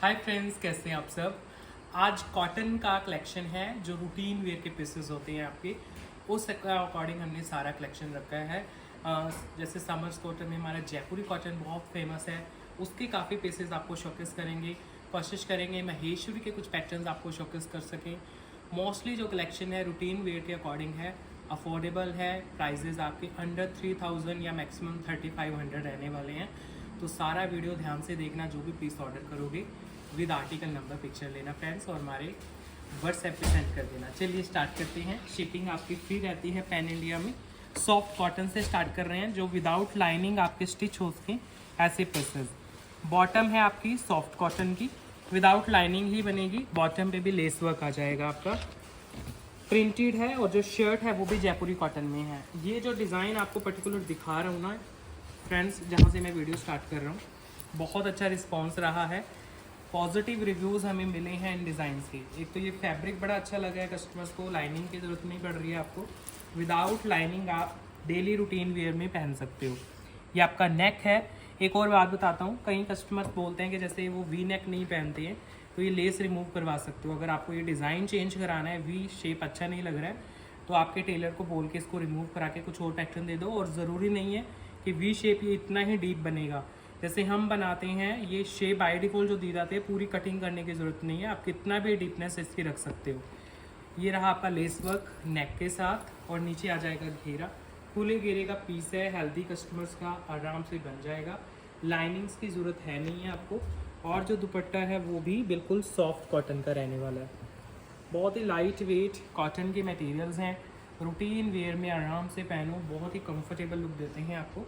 Hi friends, कैसे हैं आप सब। आज कॉटन का कलेक्शन है जो रूटीन वेयर के पीसेस होते हैं आपके, उस अकॉर्डिंग हमने सारा कलेक्शन रखा है। जैसे समर्स कॉटन में हमारा जयपुरी कॉटन बहुत फेमस है, उसके काफ़ी पीसेस आपको शोकेस करेंगे। कोशिश करेंगे महेश्वरी के कुछ पैटर्न्स आपको शोकेस कर सकें। मोस्टली जो कलेक्शन है रूटीन वेयर के अकॉर्डिंग है, अफोर्डेबल है, प्राइजेस आपके अंडर 3000 या मैक्सिमम 3500 रहने वाले हैं। तो सारा वीडियो ध्यान से देखना, जो भी पीस ऑर्डर करोगे विद आर्टिकल नंबर पिक्चर लेना फ्रेंड्स, और हमारे व्हाट्सएप पे सेंड कर देना। चलिए स्टार्ट करते हैं। शिपिंग आपकी फ्री रहती है पैन इंडिया में। सॉफ्ट कॉटन से स्टार्ट कर रहे हैं जो विदाउट लाइनिंग आपके स्टिच हो सकें, ऐसे पीसेस। बॉटम है आपकी सॉफ्ट कॉटन की, विदाउट लाइनिंग ही बनेगी। बॉटम पे भी लेस वर्क आ जाएगा आपका, प्रिंटेड है। और जो शर्ट है वो भी जयपुरी कॉटन में है। ये जो डिज़ाइन आपको पर्टिकुलर दिखा रहा हूँ ना फ्रेंड्स, जहाँ से मैं वीडियो स्टार्ट कर रहा हूँ, बहुत अच्छा रिस्पॉन्स रहा है। पॉजिटिव रिव्यूज़ हमें मिले हैं इन डिज़ाइन के। एक तो ये फैब्रिक बड़ा अच्छा लगा है कस्टमर्स को, लाइनिंग की ज़रूरत नहीं पड़ रही है आपको। विदाउट लाइनिंग आप डेली रूटीन वेयर में पहन सकते हो। ये आपका नेक है। एक और बात बताता हूँ, कई कस्टमर्स बोलते हैं कि जैसे वो वी नेक नहीं पहनते हैं तो ये लेस रिमूव करवा सकते हो। अगर आपको ये डिज़ाइन चेंज कराना है, वी शेप अच्छा नहीं लग रहा है, तो आपके टेलर को बोल के इसको रिमूव करा के कुछ और पैटर्न दे दो। और ज़रूरी नहीं है कि वी शेप ये इतना ही डीप बनेगा जैसे हम बनाते हैं। ये शेप बाय डिफॉल्ट जो दी जाती है, पूरी कटिंग करने की ज़रूरत नहीं है, आप कितना भी डीपनेस इसकी रख सकते हो। ये रहा आपका लेस वर्क नेक के साथ, और नीचे आ जाएगा घेरा। खुले घेरे का पीस है, हेल्दी कस्टमर्स का आराम से बन जाएगा। लाइनिंग्स की ज़रूरत है नहीं है आपको। और जो दुपट्टा है वो भी बिल्कुल सॉफ्ट कॉटन का रहने वाला है। बहुत ही लाइट वेट कॉटन के मटेरियल्स हैं, रूटीन वेयर में आराम से पहनो, बहुत ही कंफर्टेबल लुक देते हैं आपको।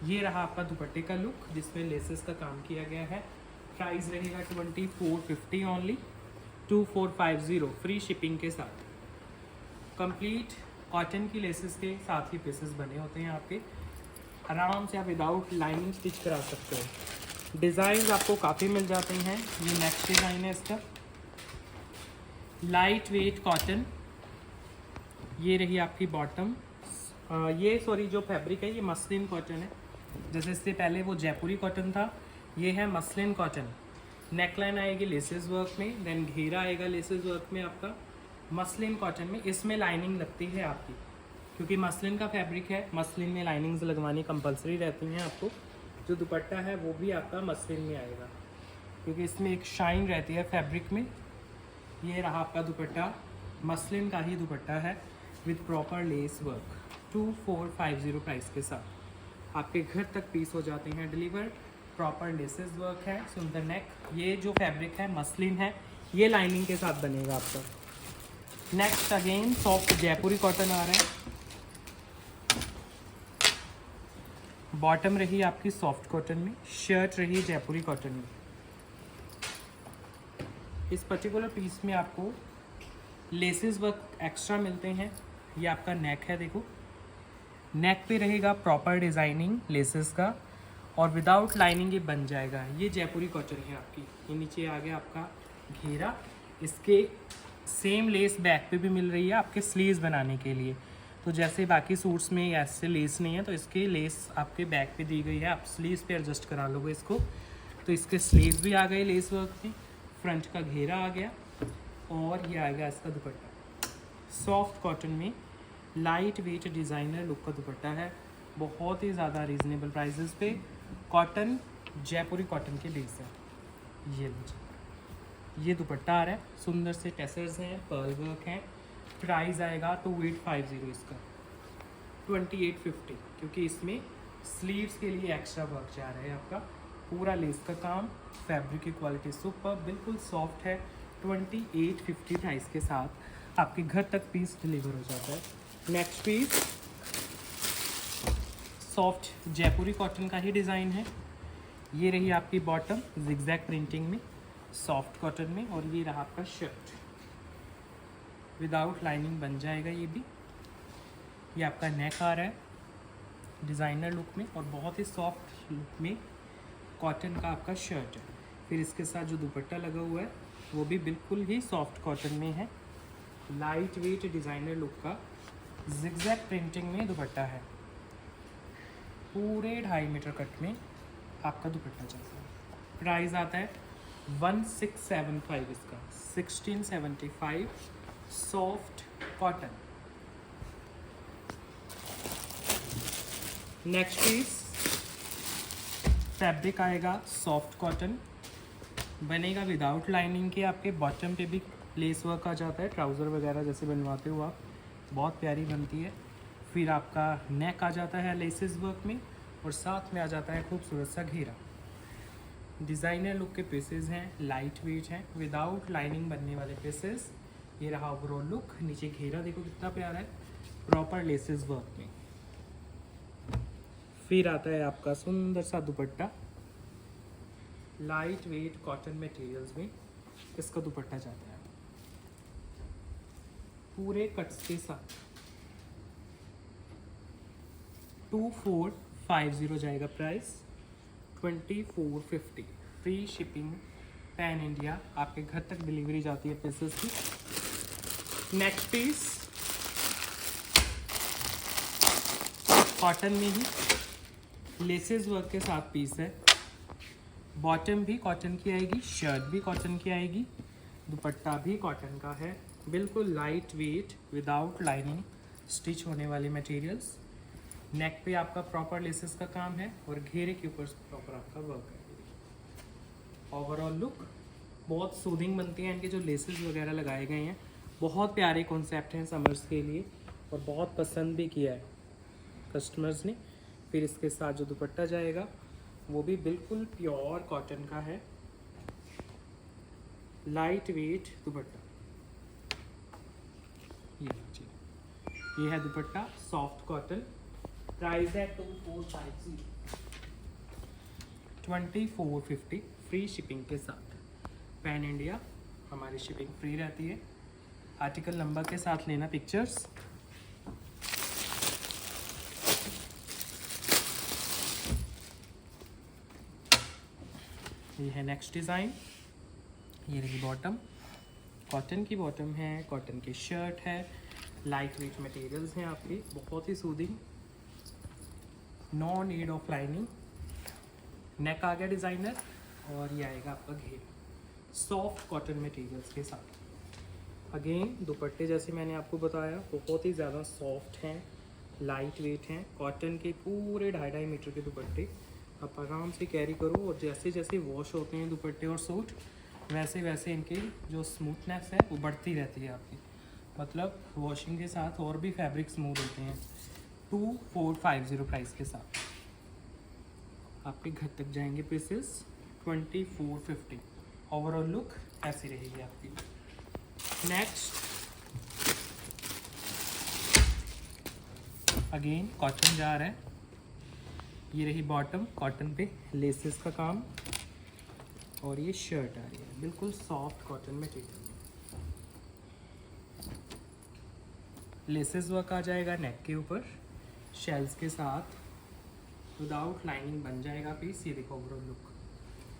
ये रहा आपका दुपट्टे का लुक जिसमें लेसेस का काम किया गया है। प्राइस रहेगा 2450 ओनली, 2450 फ्री शिपिंग के साथ। कंप्लीट कॉटन की लेसेस के साथ ही पीसेस बने होते हैं आपके। आराम से आप विदाउट लाइनिंग स्टिच करा सकते हो। डिज़ाइन आपको काफ़ी मिल जाते हैं। ये नेक्स्ट डिज़ाइन है इसका, लाइट वेट कॉटन। ये रही आपकी बॉटम। ये सॉरी जो फैब्रिक है ये मसलिन कॉटन है। जैसे इससे पहले वो जयपुरी कॉटन था, ये है मसलिन कॉटन। नेकलाइन आएगी लेसेस वर्क में, देन घेरा आएगा लेसेस वर्क में आपका मसलिन कॉटन में। इसमें लाइनिंग लगती है आपकी, क्योंकि मसलिन का फैब्रिक है, मसलिन में लाइनिंग्स लगवानी कंपलसरी रहती हैं आपको। जो दुपट्टा है वो भी आपका मसलिन में आएगा, क्योंकि इसमें एक शाइन रहती है फैब्रिक में। ये रहा आपका दुपट्टा, मसलिन का ही दुपट्टा है with proper lace work. 2450 price के साथ आपके घर तक पीस हो जाते हैं डिलीवर। प्रॉपर लेसेस वर्क है, सुंदर नेक। ये जो फैब्रिक है मसलिन है, ये लाइनिंग के साथ बनेगा आपका। नेक्स्ट अगेन सॉफ्ट जयपुरी कॉटन आ रहा है। बॉटम रही आपकी सॉफ्ट कॉटन में, शर्ट रही जयपुरी कॉटन में। इस पर्टिकुलर पीस में आपको लेसेस वर्क एक्स्ट्रा मिलते हैं। ये आपका नेक है, देखो नेक पे रहेगा प्रॉपर डिज़ाइनिंग लेसेस का, और विदाउट लाइनिंग ये बन जाएगा। ये जयपुरी कॉटन है आपकी। ये नीचे आ गया आपका घेरा। इसके सेम लेस बैक पे भी मिल रही है आपके स्लीव्स बनाने के लिए। तो जैसे बाकी सूट्स में ऐसे लेस नहीं है, तो इसके लेस आपके बैक पे दी गई है, आप स्लीव्स पे एडजस्ट करा लोगे इसको। तो इसके स्लीव्स भी आ गए लेस वर्क में, फ्रंट का घेरा आ गया, और ये आएगा इसका दुपट्टा। सॉफ्ट कॉटन में लाइट वेट डिज़ाइनर लुक का दुपट्टा है, बहुत ही ज़्यादा रीज़नेबल प्राइसेस पे। कॉटन जयपुरी कॉटन के बेस है। ये लीजिए, ये दुपट्टा आ रहा है, सुंदर से टेसर्स हैं, पर्ल वर्क हैं। प्राइस आएगा 2850 इसका, 2850, क्योंकि इसमें स्लीव्स के लिए एक्स्ट्रा वर्क जा रहा है आपका। पूरा लेस का काम, फैब्रिक की क्वालिटी सुपर, बिल्कुल सॉफ्ट है। 2850 प्राइस के साथ आपके घर तक पीस डिलीवर हो जाता है। नेक्स्ट पीस सॉफ्ट जयपुरी कॉटन का ही डिज़ाइन है। ये रही आपकी बॉटम जिगजैग प्रिंटिंग में, सॉफ्ट कॉटन में, और ये रहा आपका शर्ट विदाउट लाइनिंग बन जाएगा ये भी। ये आपका नेक आ रहा है डिज़ाइनर लुक में, और बहुत ही सॉफ्ट लुक में कॉटन का आपका शर्ट है। फिर इसके साथ जो दुपट्टा लगा हुआ है वो भी बिल्कुल ही सॉफ्ट कॉटन में है। लाइट वेट डिज़ाइनर लुक का जिगजैग प्रिंटिंग में दुपट्टा है। पूरे 2.5 मीटर कट में आपका दुपट्टा चलता है। प्राइस आता है 1675 इसका, 1675 soft cotton. Next piece fabric आएगा सॉफ्ट कॉटन, बनेगा विदाउट लाइनिंग के। आपके बॉटम पे भी लेस वर्क आ जाता है, ट्राउज़र वगैरह जैसे बनवाते हो आप, बहुत प्यारी बनती है। फिर आपका नेक आ जाता है लेसेस वर्क में, और साथ में आ जाता है खूबसूरत सा घेरा। डिज़ाइनर लुक के पीसेस हैं, लाइट वेट हैं, विदाउट लाइनिंग बनने वाले पीसेस। ये रहा ओवरऑल लुक। नीचे घेरा देखो कितना प्यारा है, प्रॉपर लेसेस वर्क में। फिर आता है आपका सुंदर सा दुपट्टा, लाइट वेट कॉटन मटेरियल्स में इसका दुपट्टा जाता है पूरे कट्स के साथ। 2450 जाएगा price, 2450 free shipping pan India, आपके घर तक डिलीवरी जाती है पीसेस की। नेक्स्ट पीस कॉटन में ही लेसेस वर्क के साथ पीस है। बॉटम भी कॉटन की आएगी, शर्ट भी कॉटन की आएगी, दुपट्टा भी कॉटन का है, बिल्कुल light wait without lining stitch होने वाले मटेरियल्स। नेक पे आपका प्रॉपर लेसेस का काम है और घेरे के ऊपर प्रॉपर आपका वर्क है। ओवरऑल लुक बहुत सूदिंग बनती है, इनके जो लेसेस वगैरह लगाए गए हैं बहुत प्यारे कॉन्सेप्ट हैं समर्स के लिए, और बहुत पसंद भी किया है कस्टमर्स ने। फिर इसके साथ जो दुपट्टा जाएगा वो भी बिल्कुल प्योर कॉटन का है, लाइट वेट दुपट्टा। ये है दुपट्टा सॉफ्ट कॉटन, प्राइस है 2450, 2450 फ्री शिपिंग के साथ। पैन इंडिया हमारी शिपिंग फ्री रहती है। आर्टिकल नंबर के साथ लेना पिक्चर्स। ये है नेक्स्ट डिज़ाइन, ये रही बॉटम, कॉटन की बॉटम है, कॉटन की शर्ट है, लाइट वेट मटेरियल्स हैं आपके, बहुत ही soothing, no need of lining. Neck आ गया डिज़ाइनर, और ये आएगा आपका घेर सॉफ्ट कॉटन मटेरियल्स के साथ। अगेन दुपट्टे जैसे मैंने आपको बताया बहुत ही ज़्यादा सॉफ्ट हैं, लाइट वेट हैं, कॉटन के पूरे 2.5 मीटर के दुपट्टे आप आराम से कैरी करो, और जैसे जैसे वॉश होते हैं दुपट्टे और सूट वैसे वैसे इनकी जो स्मूथनेस है वो बढ़ती रहती है आपकी, मतलब वॉशिंग के साथ और भी फैब्रिक स्मूथ होते हैं। 2450 प्राइस के साथ आपके घर तक जाएंगे पीसेस, 2450। ओवरऑल लुक ऐसी रहेगी आपकी। नेक्स्ट अगेन कॉटन जा रहा है, ये रही बॉटम, कॉटन पे लेसेस का काम, और ये शर्ट आ रही है बिल्कुल सॉफ्ट कॉटन मटेरियल में। लेसेस वर्क आ जाएगा नेक के ऊपर, शेल्स के साथ, विदाउट लाइनिंग बन जाएगा पीस। ये देखो ओवरऑल लुक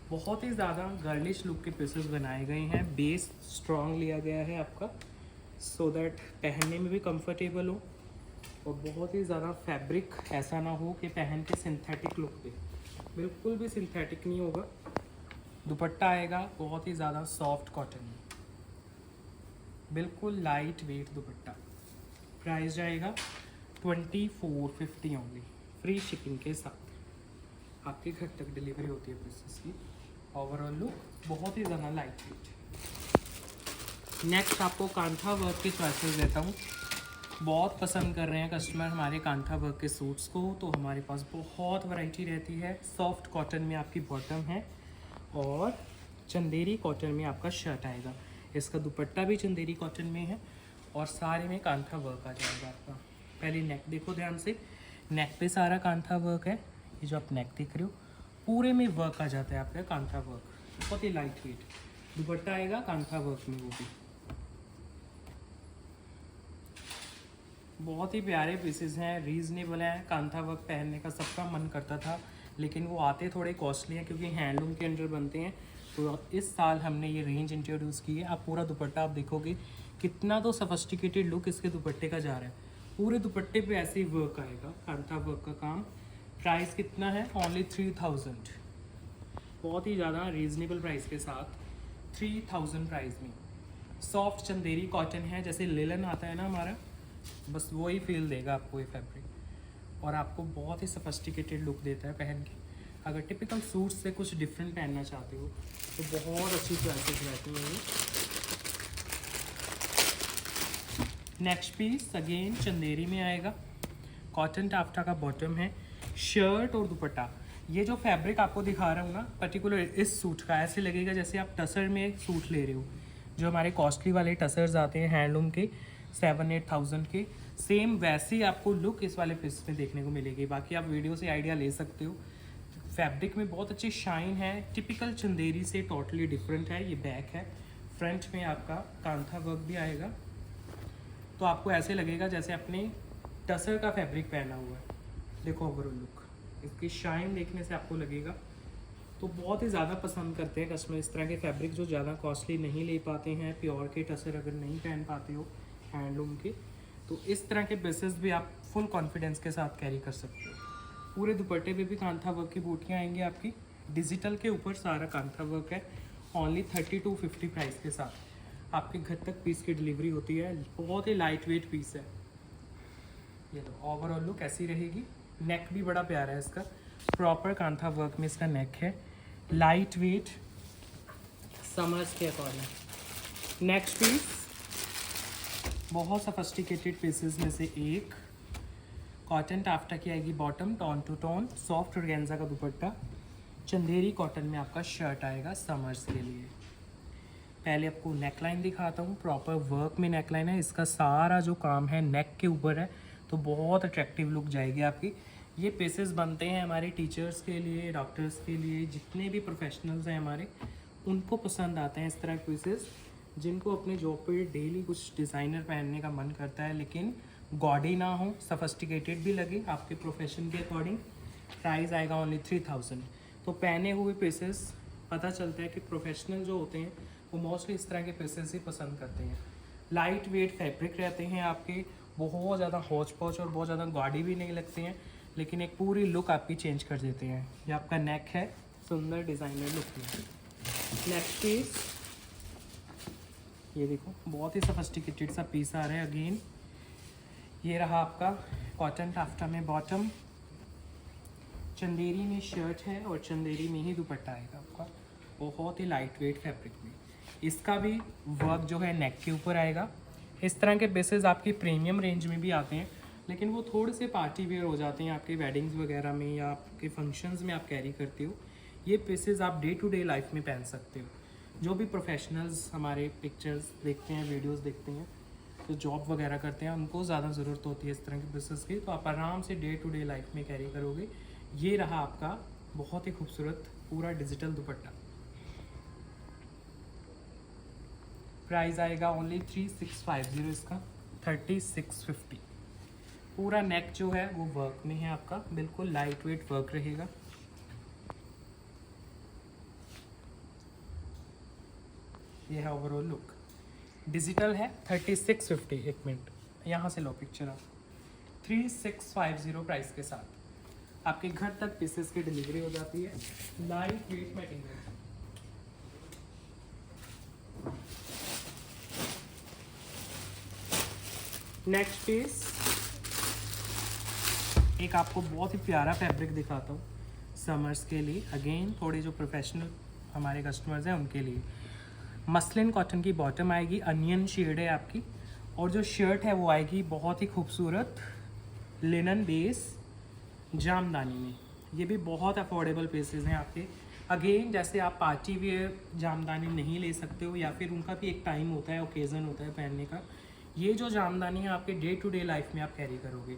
बहुत ही ज़्यादा गर्लिश लुक के पीसेस बनाए गए हैं। बेस स्ट्रॉन्ग लिया गया है आपका, सो दैट पहनने में भी कंफर्टेबल हो, और बहुत ही ज़्यादा फैब्रिक ऐसा ना हो कि पहन के सिंथेटिक लुक दे, बिल्कुल भी सिंथेटिक नहीं होगा। दुपट्टा आएगा बहुत ही ज़्यादा सॉफ्ट कॉटन में, बिल्कुल लाइट वेट दुपट्टा। प्राइस जाएगा 2450 ओनली, फ्री शिपिंग के साथ आपके घर तक डिलीवरी होती है पीसेस की। ओवरऑल लुक बहुत ही ज़्यादा लाइट वेट। नेक्स्ट आपको कांथा वर्क की चॉइसेस देता हूँ। बहुत पसंद कर रहे हैं कस्टमर हमारे कांथा वर्क के सूट्स को, तो हमारे पास बहुत वैरायटी रहती है। सॉफ्ट कॉटन में आपकी बॉटम है, और चंदेरी कॉटन में आपका शर्ट आएगा। इसका दुपट्टा भी चंदेरी कॉटन में है, और सारे में कांथा वर्क आ जाएगा आपका। पहले नेक देखो ध्यान से, नेक पे सारा कांथा वर्क है। ये जो आप नेक देख रहे हो पूरे में वर्क आ जाता है आपका कांथा वर्क, बहुत ही लाइट वेट। दुपट्टा आएगा कांथा वर्क में, वो भी बहुत ही प्यारे पीसेस हैं, रीज़नेबल हैं। कांथा वर्क पहनने का सबका मन करता था, लेकिन वो आते थोड़े कॉस्टली हैं क्योंकि हैंडलूम के अंडर बनते हैं। तो इस साल हमने ये रेंज इंट्रोड्यूस की है। आप पूरा दुपट्टा आप देखोगे कितना तो सफिस्टिकेटेड लुक इसके दुपट्टे का जा रहा है। पूरे दुपट्टे पे ऐसे ही वर्क आएगा, कांथा वर्क का काम। प्राइस कितना है? ओनली 3000। बहुत ही ज़्यादा रीज़नेबल प्राइस के साथ 3000 प्राइस में। सॉफ्ट चंदेरी कॉटन है, जैसे लेलन आता है ना हमारा, बस वही फील देगा आपको ये फैब्रिक, और आपको बहुत ही सफिस्टिकेटेड लुक देता है पहन के। अगर टिपिकल सूट से कुछ डिफरेंट पहनना चाहते हो तो बहुत अच्छी चॉइसेस रहती हैं ये। नेक्स्ट पीस अगेन चंदेरी में आएगा, कॉटन टाफ्टा का बॉटम है, शर्ट और दुपट्टा। ये जो फैब्रिक आपको दिखा रहा हूँ ना पर्टिकुलर इस सूट का, ऐसे लगेगा जैसे आप टसर में एक सूट ले रहे हो। जो हमारे कॉस्टली वाले टसर्स आते हैं हैंडलूम के 7-8,000 के, सेम वैसी आपको लुक इस वाले पीस में देखने को मिलेगी। बाकी आप वीडियो से आइडिया ले सकते हो। फैब्रिक में बहुत अच्छी शाइन है, टिपिकल चंदेरी से टोटली डिफरेंट है। ये बैक है, फ्रंट में आपका कांथा वर्क भी आएगा, तो आपको ऐसे लगेगा जैसे अपने टसर का फैब्रिक पहना हुआ है। देखो ओवरऑल लुक, इसकी शाइन देखने से आपको लगेगा। तो बहुत ही ज़्यादा पसंद करते हैं कस्टमर इस तरह के फैब्रिक जो ज़्यादा कॉस्टली नहीं ले पाते हैं। प्योर के टसर अगर नहीं पहन पाते हो हैंडलूम के, तो इस तरह के पीसेस भी आप फुल कॉन्फिडेंस के साथ कैरी कर सकते हो। पूरे दुपट्टे पे भी कांथा वर्क की बूटियाँ आएंगी आपकी, डिजिटल के ऊपर सारा कांथा वर्क है। ओनली 30-50 प्राइस के साथ आपके घर तक पीस की डिलीवरी होती है। बहुत ही लाइट वेट पीस है। ये लो ओवरऑल लुक ऐसी रहेगी। नेक भी बड़ा प्यारा है इसका, प्रॉपर कांथा वर्क में इसका नेक है, लाइट वेट समर्स के अकॉर्डिंग। नेक्स्ट पीस बहुत सफिस्टिकेटेड पीसेस में से एक, कॉटन टाफ्टा की आएगी bottom, tone to tone, soft organza का दुपट्टा, चंदेरी कॉटन में आपका शर्ट आएगा समर्स के लिए। पहले आपको नेकलाइन दिखाता हूँ, प्रॉपर वर्क में नेकलाइन है। इसका सारा जो काम है नेक के ऊपर है, तो बहुत अट्रैक्टिव लुक जाएगी आपकी। ये पीसेस बनते हैं हमारे टीचर्स के लिए, डॉक्टर्स के लिए, जितने भी प्रोफेशनल्स हैं हमारे, उनको पसंद आते हैं इस तरह के पीसेस, जिनको अपने जॉब पे डेली कुछ डिज़ाइनर पहनने का मन करता है लेकिन गॉडी ना हो, सफिस्टिकेटेड भी लगे आपके प्रोफेशन के अकॉर्डिंग। प्राइस आएगा ओनली 3000। तो पहने हुए पीसेस पता चलता है कि प्रोफेशनल जो होते हैं वो मोस्टली इस तरह के पीसेस ही पसंद करते हैं। लाइट वेट फैब्रिक रहते हैं आपके, बहुत ज़्यादा हौच पौच और बहुत ज़्यादा गाड़ी भी नहीं लगते हैं, लेकिन एक पूरी लुक आपकी चेंज कर देते हैं। ये आपका नेक है, सुंदर डिज़ाइनर लुक में। नेक्स्ट पीस ये देखो, बहुत ही सफिस्टिकेटेड सा पीस आ रहा है अगेन। ये रहा आपका कॉटन टाफ्टा में बॉटम, चंदेरी में शर्ट है और चंदेरी में ही दुपट्टा आएगा आपका, बहुत ही लाइट वेट फैब्रिक में। इसका भी वर्क जो है नेक के ऊपर आएगा। इस तरह के बेसेस आपकी प्रीमियम रेंज में भी आते हैं, लेकिन वो थोड़े से पार्टी वेयर हो जाते हैं आपके वेडिंग्स वगैरह में या आपके फंक्शंस में आप कैरी करते हो। ये पीसेस आप डे टू डे लाइफ में पहन सकते हो। जो भी प्रोफेशनल्स हमारे पिक्चर्स देखते हैं, वीडियोस देखते हैं, तो जॉब वगैरह करते हैं, उनको ज़्यादा ज़रूरत होती है इस तरह के पीसेस की, तो आप आराम से डे टू डे लाइफ में कैरी करोगे। ये रहा आपका बहुत ही खूबसूरत पूरा डिजिटल दुपट्टा। प्राइस आएगा ओनली 3650 इसका, 3650। पूरा नेक जो है वो वर्क में है आपका, बिल्कुल लाइट वेट वर्क रहेगा। ये है ओवरऑल लुक, डिजिटल है। 3650, एक मिनट यहाँ से लो पिक्चर आप। 3650 प्राइस के साथ आपके घर तक पीसेस की डिलीवरी हो जाती है। Light weight material. Next piece एक आपको बहुत ही प्यारा फैब्रिक दिखाता हूँ समर्स के लिए। अगेन थोड़े जो प्रोफेशनल हमारे कस्टमर्स हैं उनके लिए। मसलिन कॉटन की बॉटम आएगी, अनियन शेड है आपकी, और जो शर्ट है वो आएगी बहुत ही खूबसूरत लिनन बेस जामदानी में। ये भी बहुत अफोर्डेबल पीसेस हैं आपके। अगेन जैसे आप पार्टी वेयर जामदानी नहीं ले सकते हो, या फिर उनका भी एक टाइम होता है, ओकेज़न होता है पहनने का, ये जो जामदानी है आपके डे टू डे लाइफ में आप कैरी करोगे।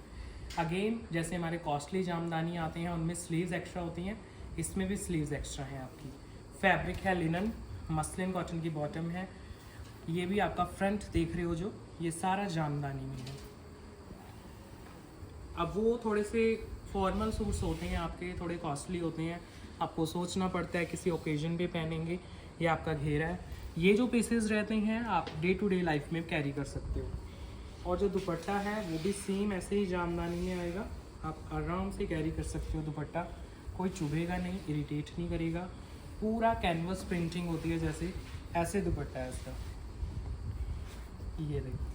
अगेन जैसे हमारे कॉस्टली जामदानी आते हैं उनमें स्लीव्स एक्स्ट्रा होती हैं, इसमें भी स्लीव्स एक्स्ट्रा हैं आपकी। फैब्रिक है लिनन, मसलिन कॉटन की बॉटम है। ये भी आपका फ्रंट देख रहे हो जो, ये सारा जामदानी में है। अब वो थोड़े से फॉर्मल सूट्स होते हैं आपके, थोड़े कॉस्टली होते हैं, आपको सोचना पड़ता है किसी ओकेजन पे पहनेंगे, ये आपका घेरा है। ये जो पीसेस रहते हैं आप डे टू डे लाइफ में कैरी कर सकते हो। और जो दुपट्टा है वो भी सेम ऐसे ही जामदानी में आएगा, आप आराम से कैरी कर सकते हो दुपट्टा, कोई चुभेगा नहीं, इरिटेट नहीं करेगा। पूरा कैनवस प्रिंटिंग होती है जैसे, ऐसे दुपट्टा है इसका। ये देखो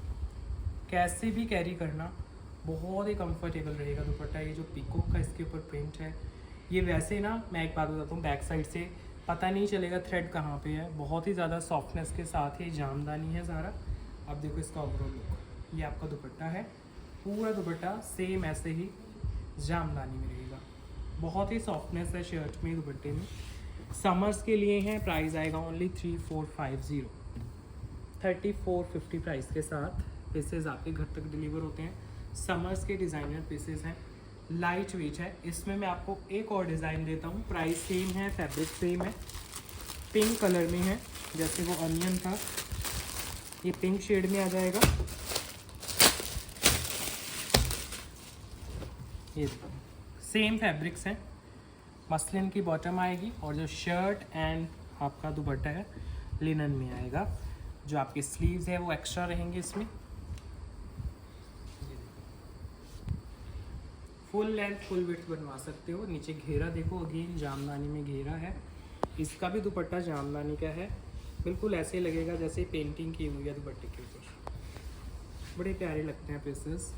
कैसे भी कैरी करना बहुत ही कंफर्टेबल रहेगा दुपट्टा। ये जो पीकॉक का इसके ऊपर प्रिंट है, ये वैसे ना मैं एक बात बताता हूँ, बैक साइड से पता नहीं चलेगा थ्रेड कहाँ पे है। बहुत ही ज़्यादा सॉफ्टनेस के साथ ये जामदानी है सारा। अब देखो इसका ओवरऑल लुक, ये आपका दुपट्टा है। पूरा दुपट्टा सेम ऐसे ही जामदानी में रहेगा। बहुत ही सॉफ्टनेस है शर्ट में, दुपट्टे में। समर्स के लिए हैं, प्राइस आएगा ओनली 3450, 3450 प्राइस के साथ पीसेज आपके घर तक डिलीवर होते हैं। समर्स के डिज़ाइनर पीसेज हैं, लाइट वेट है। इसमें मैं आपको एक और डिज़ाइन देता हूँ, प्राइस सेम है, फैब्रिक सेम है, पिंक कलर में है, जैसे वो अनियन था, ये पिंक शेड में आ जाएगा। ये सेम फैब्रिक्स हैं, मसलिन की बॉटम आएगी और जो शर्ट एंड आपका दुपट्टा है लिनन में आएगा। जो आपके स्लीव्स है वो एक्स्ट्रा रहेंगे इसमें। फुल लेंथ फुल विड्थ बनवा सकते हो। नीचे घेरा देखो, अगेन जामदानी में घेरा है। इसका भी दुपट्टा जामदानी का है, बिल्कुल ऐसे लगेगा जैसे पेंटिंग की हुई है दुपट्टे के ऊपर। बड़े प्यारे लगते हैं पीसेस।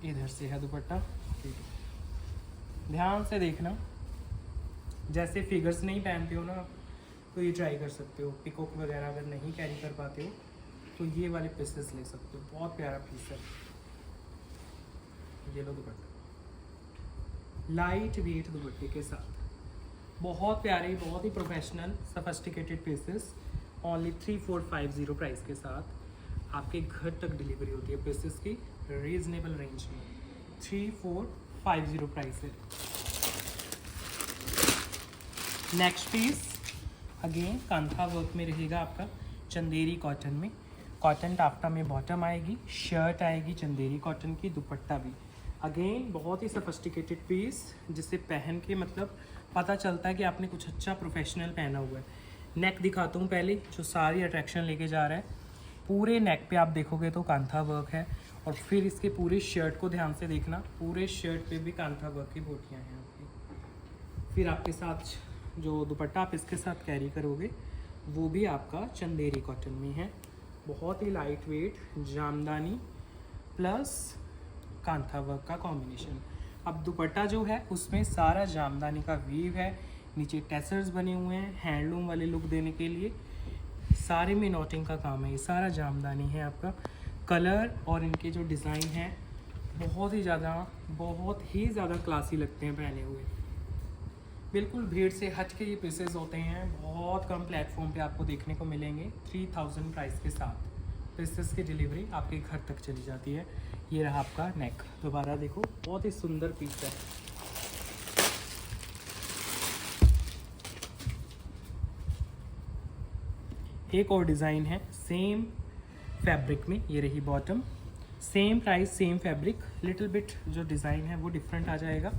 इधर से है दुपट्टा, ध्यान से देखना। जैसे फिगर्स नहीं पहनते हो ना, तो ये ट्राई कर सकते हो। पिकॉक वगैरह अगर नहीं कैरी कर पाते हो तो ये वाले पीसेस ले सकते हो। बहुत प्यारा पीस है। ये लो दुपट्टा, लाइट वेट दुपट्टे के साथ, बहुत प्यारे, बहुत ही professional sophisticated pieces. Only 3450 price के साथ आपके घर तक डिलीवरी होती है पीसेस की, रीजनेबल रेंज में। 3450 प्राइस है। Next piece again kantha work में रहेगा आपका, चंदेरी कॉटन में। कॉटन टाफ्टा में बॉटम आएगी, शर्ट आएगी चंदेरी कॉटन की, दुपट्टा भी। अगेन बहुत ही सफिस्टिकेटेड पीस, जिसे पहन के मतलब पता चलता है कि आपने कुछ अच्छा प्रोफेशनल पहना हुआ है। नेक दिखाता हूँ पहले, जो सारी अट्रैक्शन लेके जा रहा है। पूरे नेक पे आप देखोगे तो कांथा वर्क है, और फिर इसके पूरे शर्ट को ध्यान से देखना, पूरे शर्ट पे भी कांथा वर्क की बूटियाँ हैं आपकी। फिर आपके साथ जो दुपट्टा आप इसके साथ कैरी करोगे वो भी आपका चंदेरी कॉटन में है। बहुत ही light weight jamdani plus kantha work का कॉम्बिनेशन। अब दुपट्टा जो है उसमें सारा जामदानी का वीव है, नीचे टेसर्स बने हुए हैं हैंडलूम वाले लुक देने के लिए। सारे में नोटिंग का काम है, ये सारा जामदानी है आपका। कलर और इनके जो डिज़ाइन हैं बहुत ही ज़्यादा क्लासी लगते हैं पहने हुए। बिल्कुल भीड़ से हट के ये पीसेस होते हैं, बहुत कम प्लेटफॉर्म पे आपको देखने को मिलेंगे। 3000 प्राइस के साथ पीसेस की डिलीवरी आपके घर तक चली जाती है। ये रहा आपका नेक, दोबारा देखो, बहुत ही सुंदर पीस है। एक और डिज़ाइन है सेम फैब्रिक में, ये रही bottom, same price same fabric, little bit जो डिज़ाइन है वो डिफरेंट आ जाएगा।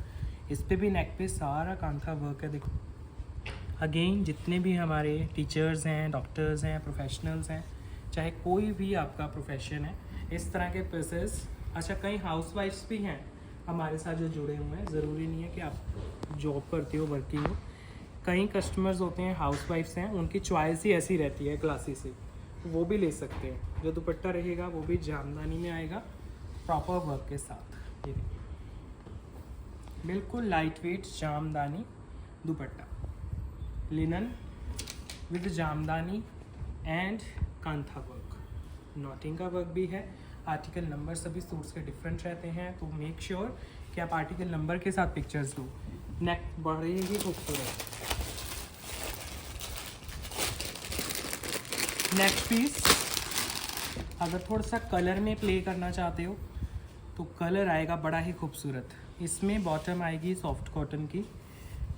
इस पे भी नेक पे सारा कांथा वर्क है देखो। अगेन जितने भी हमारे टीचर्स हैं, डॉक्टर्स हैं, प्रोफेशनल्स हैं, चाहे कोई भी आपका प्रोफेशन है, इस तरह के पीसेस। अच्छा, कई हाउसवाइफ्स भी हैं हमारे साथ जो जुड़े हुए हैं, ज़रूरी नहीं है कि आप जॉब करते हो, वर्किंग हो। कई कस्टमर्स होते हैं हाउसवाइफ्स हैं, उनकी चॉइस ही ऐसी रहती है क्लासी से, वो भी ले सकते हैं। जो दुपट्टा रहेगा वो भी जामदानी में आएगा प्रॉपर वर्क के साथ। ये देखिए बिल्कुल light weight jamdani dupatta, linen with jamdani and kantha work, knotting का वर्क भी है। आर्टिकल नंबर सभी सूट्स के डिफरेंट रहते हैं, तो मेक श्योर कि आप आर्टिकल नंबर के साथ पिक्चर्स दो। नेक बड़ी ही खूबसूरत। नेक्स्ट पीस अगर थोड़ा सा कलर में प्ले करना चाहते हो तो कलर आएगा बड़ा ही खूबसूरत। इसमें बॉटम आएगी सॉफ्ट कॉटन की,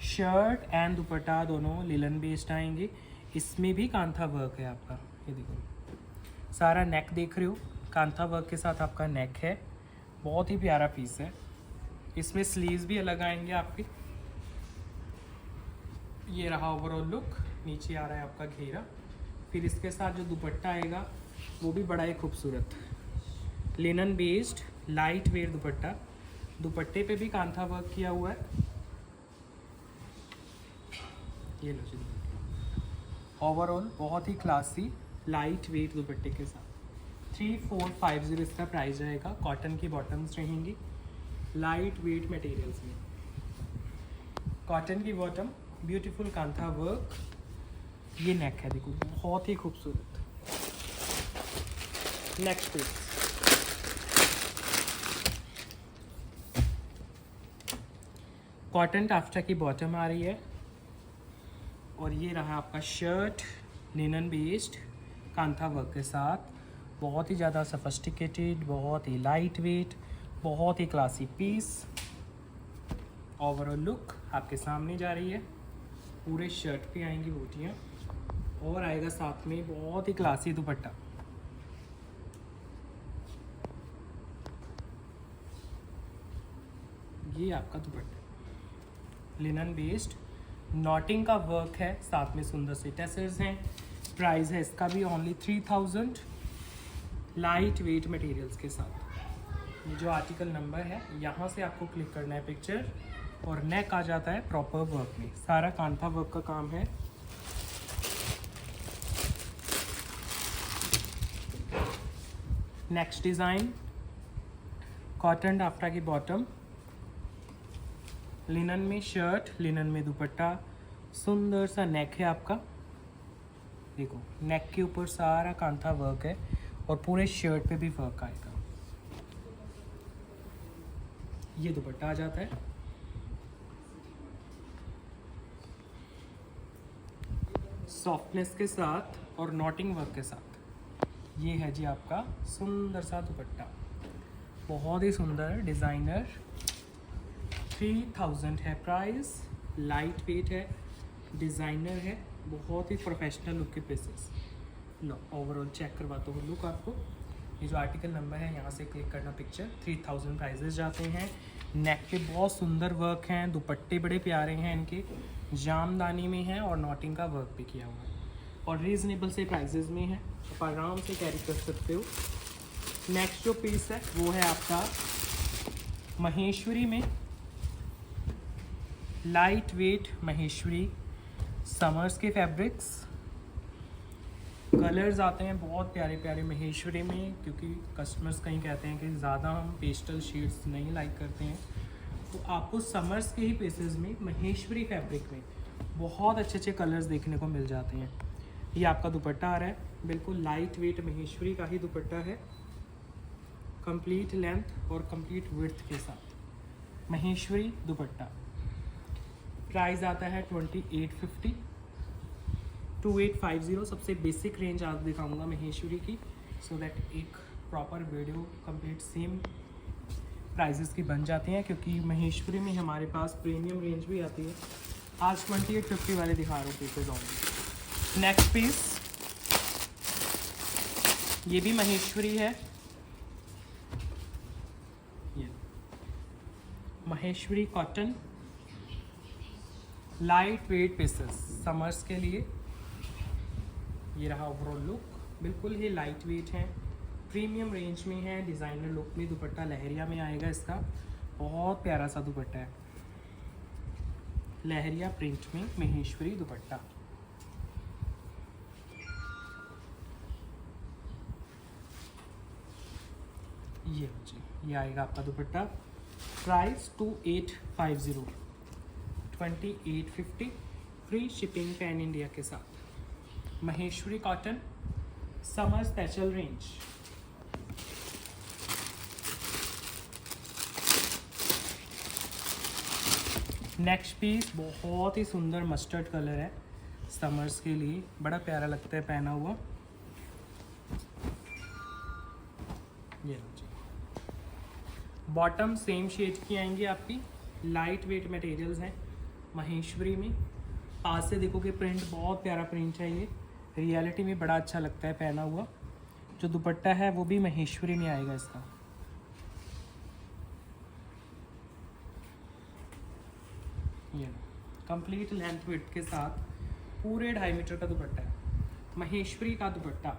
शर्ट एंड दुपट्टा दोनों लिलन बेस्ड आएंगे। इसमें भी कांथा वर्क है आपका, ये देखो सारा नेक देख रहे हो, कांथा वर्क के साथ आपका नेक है। बहुत ही प्यारा पीस है। इसमें स्लीव्स भी अलग आएंगे आपके। ये रहा ओवरऑल लुक, नीचे आ रहा है आपका घेरा। फिर इसके साथ जो दुपट्टा आएगा वो भी बड़ा ही खूबसूरत, लिनन बेस्ड लाइट वेट दुपट्टा। दुपट्टे पे भी कांथा वर्क किया हुआ है। ये लो जी, ओवरऑल बहुत ही क्लासी लाइट वेट दुपट्टे के साथ 3450 इसका प्राइस रहेगा। कॉटन की बॉटम्स रहेंगी लाइट वेट मटेरियल्स में। कॉटन की बॉटम, ब्यूटीफुल कांथा वर्क, ये नेक है देखो बहुत ही खूबसूरत। नेक्स्ट पीस, कॉटन टाफ्टा की बॉटम आ रही है और ये रहा आपका shirt linen based kantha work के साथ। बहुत ही ज़्यादा सफिस्टिकेटेड, बहुत ही लाइट वेट, बहुत ही क्लासी पीस। ओवरऑल लुक आपके सामने जा रही है। पूरे शर्ट पे आएंगी बूटियाँ और आएगा साथ में बहुत ही क्लासी दुपट्टा। ये आपका दुपट्टा लिनन बेस्ड, नॉटिंग का वर्क है, साथ में सुंदर से टैसल्स हैं। प्राइस है इसका भी ओनली 3000, लाइट वेट मटेरियल्स के साथ। ये जो आर्टिकल नंबर है यहाँ से आपको क्लिक करना है पिक्चर और नेक आ जाता है प्रॉपर वर्क में। सारा कांथा वर्क का काम है। नेक्स्ट डिज़ाइन, कॉटन टाफ्टा की बॉटम, लिनन में शर्ट, लिनन में दुपट्टा, सुंदर सा नेक है आपका। देखो नेक के ऊपर सारा कांथा वर्क है और पूरे शर्ट पे भी वर्क आएगा। ये दुपट्टा आ जाता है। सॉफ्टनेस के साथ और नॉटिंग वर्क के साथ। ये है जी आपका सुंदर सा दुपट्टा, बहुत ही सुंदर डिज़ाइनर। 3000 है प्राइस, लाइट वेट है, डिज़ाइनर है, बहुत ही प्रोफेशनल लुक के पीसेस। लो ओवरऑल चेक करवाता हूँ लुक आपको। ये जो आर्टिकल नंबर है यहाँ से क्लिक करना पिक्चर। 3000 प्राइजेस जाते हैं। नेक पे बहुत सुंदर वर्क हैं, दुपट्टे बड़े प्यारे हैं इनके, जामदानी में है और नॉटिंग का वर्क भी किया हुआ है और रीज़नेबल से प्राइजेस में है, आप आराम से कैरी कर सकते हो। नेक्स्ट जो पीस है वो है आपका महेश्वरी में, लाइट वेट महेश्वरी, समर्स के फैब्रिक्स। कलर्स आते हैं बहुत प्यारे प्यारे महेश्वरी में, क्योंकि कस्टमर्स कहीं कहते हैं कि ज़्यादा हम पेस्टल शेड्स नहीं लाइक करते हैं, तो आपको समर्स के ही पीसेस में महेश्वरी फैब्रिक में बहुत अच्छे अच्छे कलर्स देखने को मिल जाते हैं। ये आपका दुपट्टा आ रहा है, बिल्कुल लाइट वेट महेश्वरी का ही दुपट्टा है, कंप्लीट लेंथ और कंप्लीट विड्थ के साथ महेश्वरी दुपट्टा। प्राइस आता है 2850, 2850 सबसे बेसिक रेंज आज दिखाऊंगा महेश्वरी की, सो दैट एक proper video complete same prices की बन जाती हैं, क्योंकि महेश्वरी में हमारे पास प्रीमियम रेंज भी आती है। आज 2850 वाले दिखा रहा हूँ पीसेज ऑनली। नेक्स्ट पीस, ये भी महेश्वरी है, ये Maheshwari cotton, light weight pieces summers के लिए। ये रहा ओवरऑल लुक, बिल्कुल ही लाइट वेट है, प्रीमियम रेंज में है, डिज़ाइनर लुक में। दुपट्टा लहरिया में आएगा इसका, बहुत प्यारा सा दुपट्टा है, लहरिया प्रिंट में महेश्वरी दुपट्टा। ये जी, ये आएगा आपका dupatta. Price 2850, 2850, free shipping pan India के साथ। Maheshwari cotton summer special range. Next piece बहुत ही सुंदर मस्टर्ड कलर है, समर्स के लिए बड़ा प्यारा लगता है पहना हुआ। ये लो जी, बॉटम सेम शेड की आएंगी आपकी, लाइट वेट मटेरियल्स हैं महेश्वरी में। पास से देखो कि प्रिंट बहुत प्यारा प्रिंट है, ये रियलिटी में बड़ा अच्छा लगता है पहना हुआ। जो दुपट्टा है वो भी महेश्वरी में आएगा इसका। ये कंप्लीट लेंथ विड्थ के साथ पूरे 2.5 मीटर का दुपट्टा है, महेश्वरी का दुपट्टा।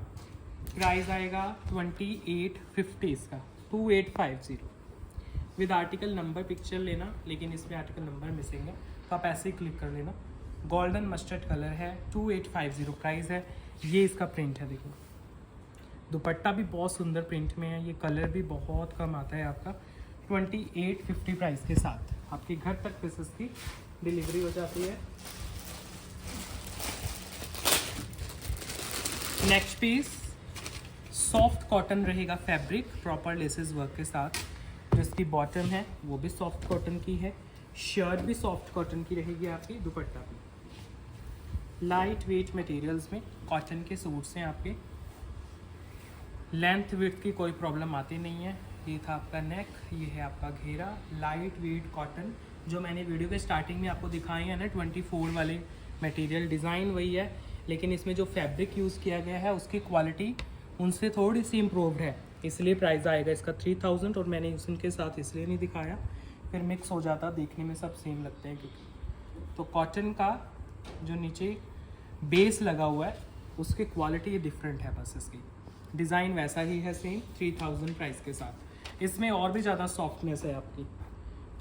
प्राइस आएगा 2850 इसका, 2850 विद आर्टिकल नंबर। पिक्चर लेना, लेकिन इसमें आर्टिकल नंबर मिसिंग है, तो आप ऐसे ही क्लिक कर लेना, गोल्डन मस्टर्ड कलर है, 2850 प्राइस है। ये इसका प्रिंट है, देखो दुपट्टा भी बहुत सुंदर प्रिंट में है, ये कलर भी बहुत कम आता है आपका। 2850 प्राइस के साथ आपके घर तक पीसेस की डिलीवरी हो जाती है। नेक्स्ट पीस सॉफ्ट कॉटन रहेगा, फैब्रिक प्रॉपर लेसेस वर्क के साथ। जो इसकी बॉटम है वो भी सॉफ्ट कॉटन की है, शर्ट भी सॉफ्ट कॉटन की रहेगी आपकी, दुपट्टा भी लाइट वेट मटेरियल्स में कॉटन के सूट्स हैं आपके। लेंथ विड्थ की कोई प्रॉब्लम आती नहीं है। ये था आपका नेक, ये है आपका घेरा, लाइट वेट कॉटन जो मैंने वीडियो के स्टार्टिंग में आपको दिखाई है ना, 24 वाले मटेरियल, डिज़ाइन वही है, लेकिन इसमें जो फैब्रिक यूज़ किया गया है उसकी क्वालिटी उनसे थोड़ी सी इम्प्रूव्ड है, इसलिए प्राइस आएगा इसका 3000। और मैंने उनके साथ इसलिए नहीं दिखाया, फिर मिक्स हो जाता, देखने में सब सेम लगते हैं क्योंकि। तो कॉटन का जो नीचे बेस लगा हुआ है उसकी क्वालिटी डिफरेंट है, बस इसकी डिज़ाइन वैसा ही है सेम, 3000 प्राइस के साथ। इसमें और भी ज़्यादा सॉफ्टनेस है आपकी,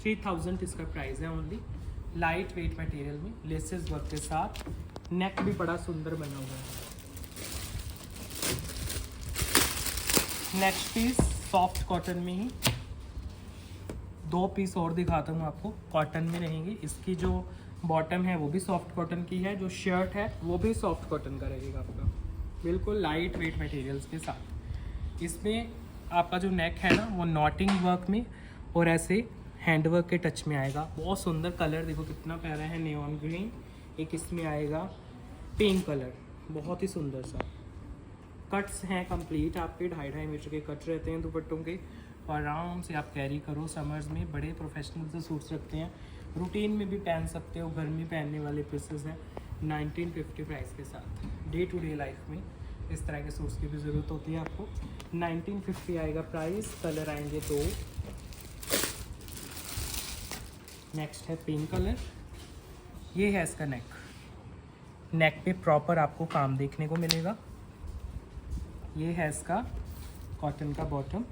3000 इसका प्राइस है ओनली। लाइट वेट मटेरियल में लेसेस वर्क के साथ, नेक भी बड़ा सुंदर बना हुआ है। नेक्स्ट पीस सॉफ्ट कॉटन में ही 2 पीस और दिखाता हूँ आपको, कॉटन में रहेंगी। इसकी जो बॉटम है वो भी सॉफ्ट कॉटन की है, जो शर्ट है वो भी सॉफ्ट कॉटन का रहेगा आपका, बिल्कुल लाइट वेट मटेरियल्स के साथ। इसमें आपका जो नेक है ना वो नॉटिंग वर्क में और ऐसे हैंड वर्क के टच में आएगा। बहुत सुंदर कलर देखो कितना प्यारा है, नियॉन ग्रीन। एक इसमें आएगा पिंक कलर, बहुत ही सुंदर सा। कट्स हैं कंप्लीट आपके, 2.5 मीटर के कट रहते हैं दुपट्टों के, और आराम से आप कैरी करो। समर्स में बड़े प्रोफेशनल से सूट्स रखते हैं, रूटीन में भी पहन सकते हो, घर में पहनने वाले पीसेस हैं। 1950 प्राइस के साथ डे टू डे लाइफ में इस तरह के सूट्स की भी ज़रूरत होती है आपको। 1950 आएगा प्राइस। कलर आएंगे 2। नेक्स्ट है पिंक कलर, ये है इसका नेक। नेक पे प्रॉपर आपको काम देखने को मिलेगा। ये है इसका कॉटन का बॉटम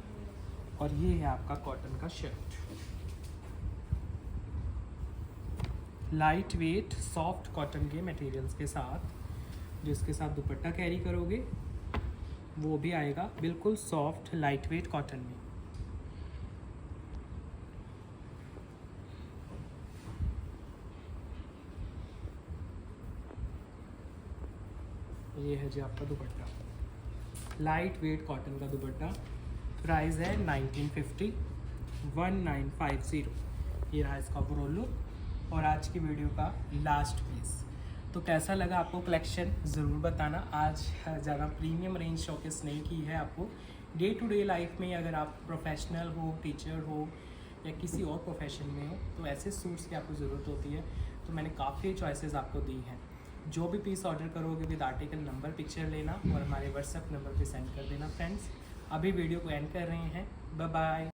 और ये है आपका कॉटन का shirt. Light weight soft cotton के मटेरियल्स के साथ, जिसके साथ दुपट्टा कैरी करोगे वो भी आएगा बिल्कुल सॉफ्ट लाइट वेट कॉटन में। ये है जी आपका दुपट्टा, लाइट वेट कॉटन का दुपट्टा। प्राइस है 1950, 1950। ये रहा इसका ओवरऑल लुक और आज की वीडियो का लास्ट पीस। तो कैसा लगा आपको कलेक्शन ज़रूर बताना। आज ज़्यादा प्रीमियम रेंज शोकेस नहीं की है आपको। डे टू डे लाइफ में अगर आप प्रोफेशनल हो, टीचर हो या किसी और प्रोफेशन में हो तो ऐसे सूट्स की आपको ज़रूरत होती है, तो मैंने काफ़ी चॉइसेस आपको दी हैं। जो भी पीस ऑर्डर करोगे विद आर्टिकल नंबर पिक्चर लेना और हमारे व्हाट्सएप नंबर पे सेंड कर देना फ्रेंड्स। अभी वीडियो को एंड कर रहे हैं, बाय बाय।